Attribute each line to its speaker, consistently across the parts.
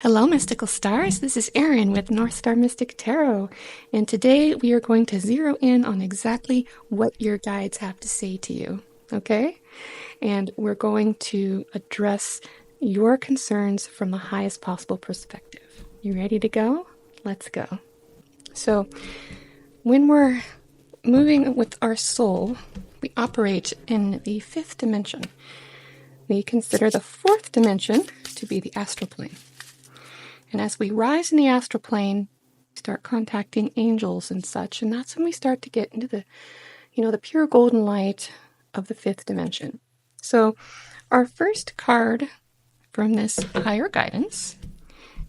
Speaker 1: Hello, Mystical Stars. This is Erin with North Star Mystic Tarot, and today we are going to zero in on exactly what your guides have to say to you, okay? And we're going to address your concerns from the highest possible perspective. You ready to go? Let's go. So, when we're moving with our soul, we operate in the fifth dimension. We consider the fourth dimension to be the astral plane. And as we rise in the astral plane, we start contacting angels and such, and that's when we start to get into the pure golden light of the fifth dimension. So our first card from this higher guidance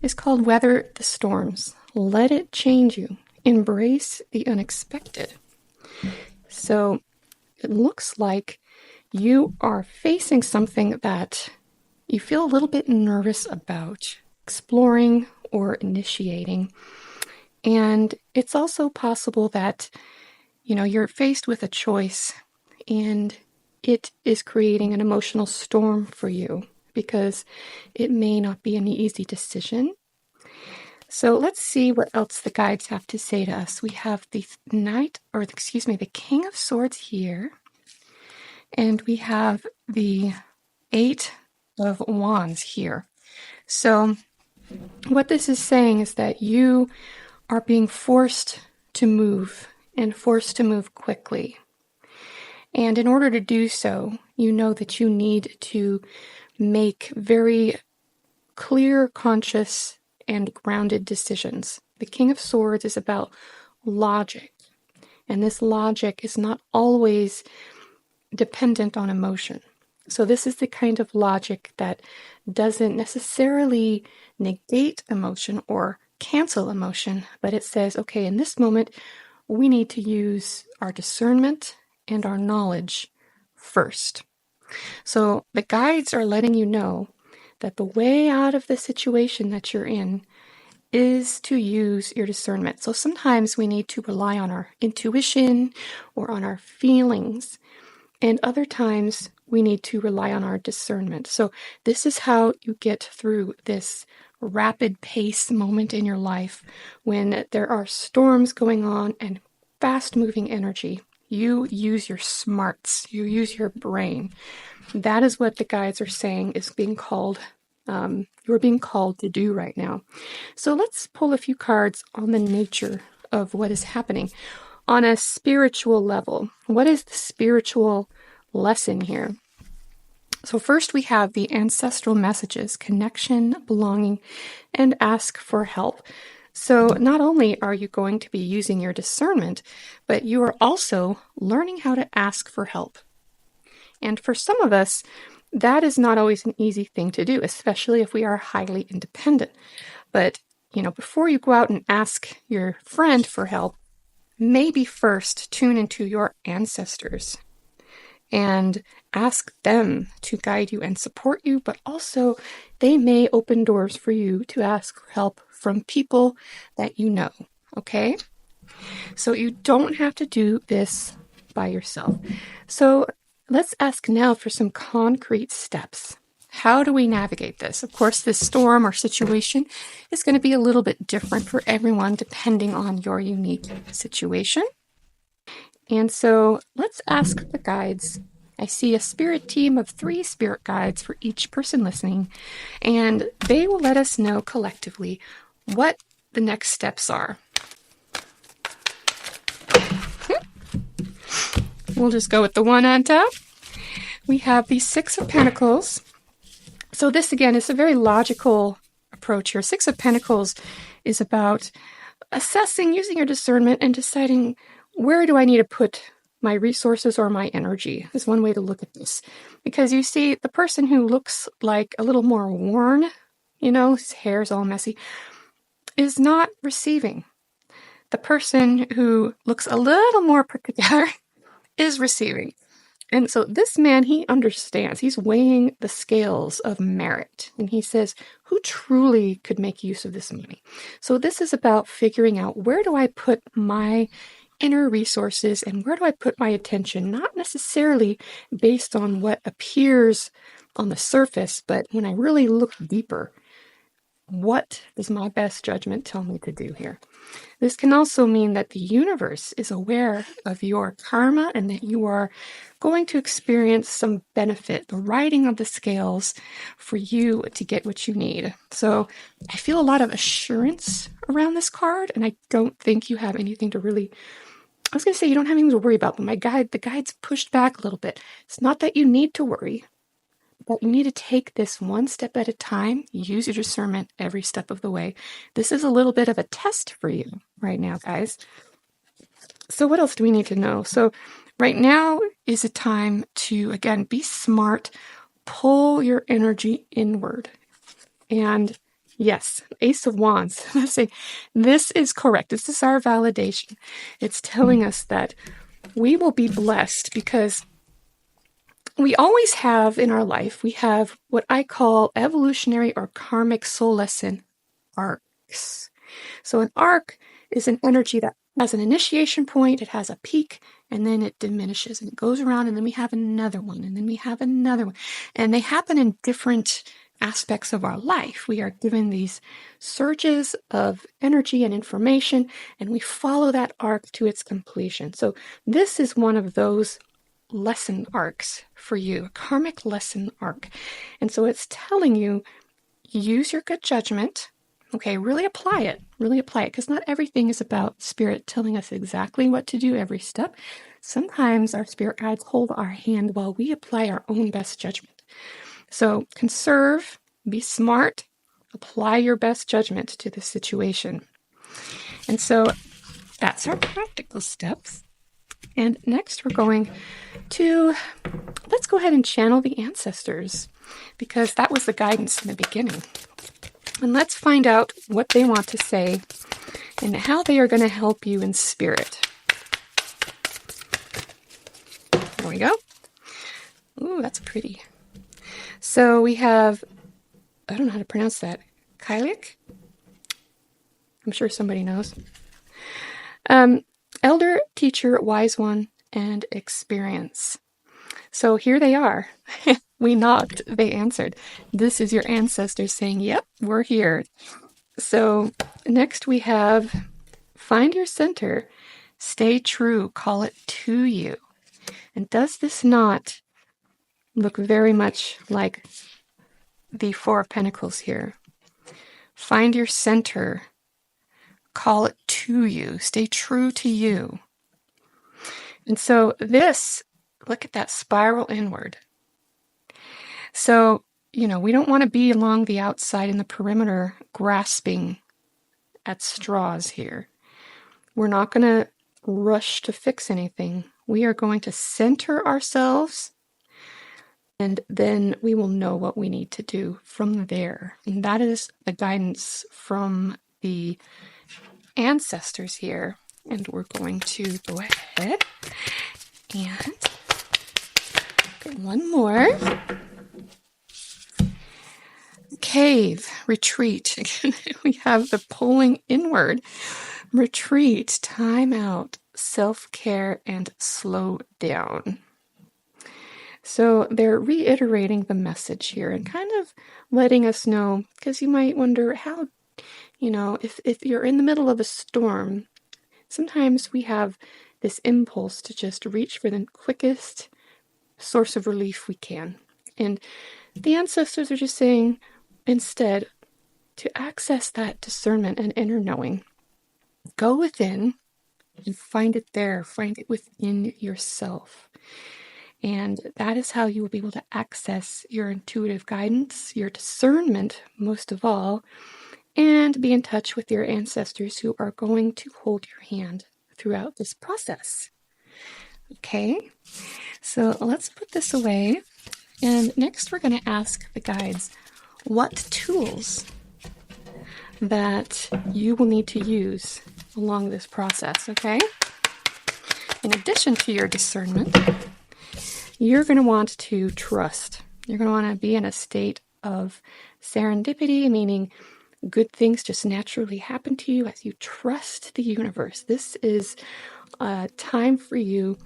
Speaker 1: is called Weather the Storms. Let it change you. Embrace the unexpected. So it looks like you are facing something that you feel a little bit nervous about exploring or initiating. And it's also possible that, you're faced with a choice and it is creating an emotional storm for you because it may not be an easy decision. So let's see what else the guides have to say to us. We have the the King of Swords here. And we have the Eight of Wands here. So what this is saying is that you are being forced to move and forced to move quickly. And in order to do so, you know that you need to make very clear, conscious, and grounded decisions. The King of Swords is about logic, and this logic is not always dependent on emotion. So this is the kind of logic that doesn't necessarily negate emotion or cancel emotion, but it says, okay, in this moment, we need to use our discernment and our knowledge first. So the guides are letting you know that the way out of the situation that you're in is to use your discernment. So sometimes we need to rely on our intuition or on our feelings, and other times we need to rely on our discernment. So this is how you get through this rapid pace moment in your life when there are storms going on and fast moving energy. You use your smarts, you use your brain. That is what the guides are saying is being called, you're being called to do right now. So let's pull a few cards on the nature of what is happening. On a spiritual level, what is the spiritual lesson here? So first we have the ancestral messages, connection, belonging, and ask for help. So not only are you going to be using your discernment, but you are also learning how to ask for help. And for some of us, that is not always an easy thing to do, especially if we are highly independent. But, before you go out and ask your friend for help, maybe first tune into your ancestors and ask them to guide you and support you, but also they may open doors for you to ask for help from people that you know, okay? So you don't have to do this by yourself. So let's ask now for some concrete steps. How do we navigate this? Of course, this storm or situation is going to be a little bit different for everyone depending on your unique situation. And so let's ask the guides. I see a spirit team of 3 spirit guides for each person listening, and they will let us know collectively what the next steps are. We'll just go with the one on top. We have the 6 of Pentacles. So this, again, is a very logical approach here. 6 of Pentacles is about assessing, using your discernment, and deciding where do I need to put my resources or my energy is one way to look at this. Because you see, the person who looks like a little more worn, his hair's all messy, is not receiving. The person who looks a little more put together is receiving. And so this man, he understands. He's weighing the scales of merit. And he says, who truly could make use of this money? So this is about figuring out, where do I put my inner resources and where do I put my attention? Not necessarily based on what appears on the surface, but when I really look deeper, What does my best judgment tell me to do here? This can also mean that the universe is aware of your karma and that you are going to experience some benefit, the riding of the scales for you to get what you need. So I feel a lot of assurance around this card, and I don't think you have anything to really, I was going to say you don't have anything to worry about, but the guide's pushed back a little bit. It's not that you need to worry, but you need to take this one step at a time. Use your discernment every step of the way. This is a little bit of a test for you right now, guys. So what else do we need to know? So right now is a time to, again, be smart, pull your energy inward. And yes, Ace of Wands. Let's say this is correct. This is our validation. It's telling us that we will be blessed because we always have in our life, we have what I call evolutionary or karmic soul lesson arcs. So an arc is an energy that has an initiation point, it has a peak, and then it diminishes and it goes around, and then we have another one, and then we have another one. And they happen in different aspects of our life. We are given these surges of energy and information, and we follow that arc to its completion. So this is one of those lesson arcs for you, a karmic lesson arc. And so it's telling you, use your good judgment. Okay, really apply it, because not everything is about spirit telling us exactly what to do every step. Sometimes our spirit guides hold our hand while we apply our own best judgment. So conserve, be smart, apply your best judgment to the situation. And so that's our practical steps. And next we're going to, let's go ahead and channel the ancestors, because that was the guidance in the beginning. And let's find out what they want to say and how they are going to help you in spirit. There we go. Ooh, that's pretty. So we have, I don't know how to pronounce that, Kylik? I'm sure somebody knows. Elder, teacher, wise one, and experience. So here they are. We knocked, they answered. This is your ancestors saying, yep, we're here. So next we have, find your center, stay true, call it to you. And does this not look very much like the Four of Pentacles here? Find your center, call it to you, stay true to you. And so this, look at that spiral inward. So, we don't want to be along the outside in the perimeter grasping at straws here. We're not going to rush to fix anything. We are going to center ourselves, and then we will know what we need to do from there. And that is the guidance from the ancestors here. And we're going to go ahead and get one more. Cave, retreat. Again, we have the pulling inward. Retreat, time out, self-care, and slow down. So they're reiterating the message here and kind of letting us know, because you might wonder how, if you're in the middle of a storm, sometimes we have this impulse to just reach for the quickest source of relief we can. And the ancestors are just saying, instead, to access that discernment and inner knowing, go within and find it there. Find it within yourself. And that is how you will be able to access your intuitive guidance, your discernment, most of all, and be in touch with your ancestors who are going to hold your hand throughout this process. Okay, so let's put this away. And next we're going to ask the guides what tools that you will need to use along this process, okay? In addition to your discernment, you're going to want to trust. You're going to want to be in a state of serendipity, meaning good things just naturally happen to you as you trust the universe. This is a time for you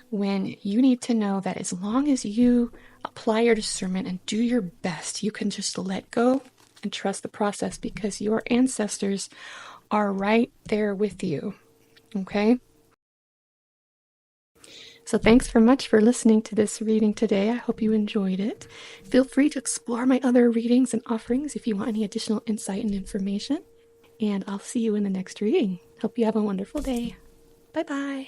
Speaker 1: when you need to know that as long as you apply your discernment and do your best, you can just let go and trust the process because your ancestors are right there with you. Okay? So thanks for much for listening to this reading today. I hope you enjoyed it. Feel free to explore my other readings and offerings if you want any additional insight and information. And I'll see you in the next reading. Hope you have a wonderful day. Bye-bye.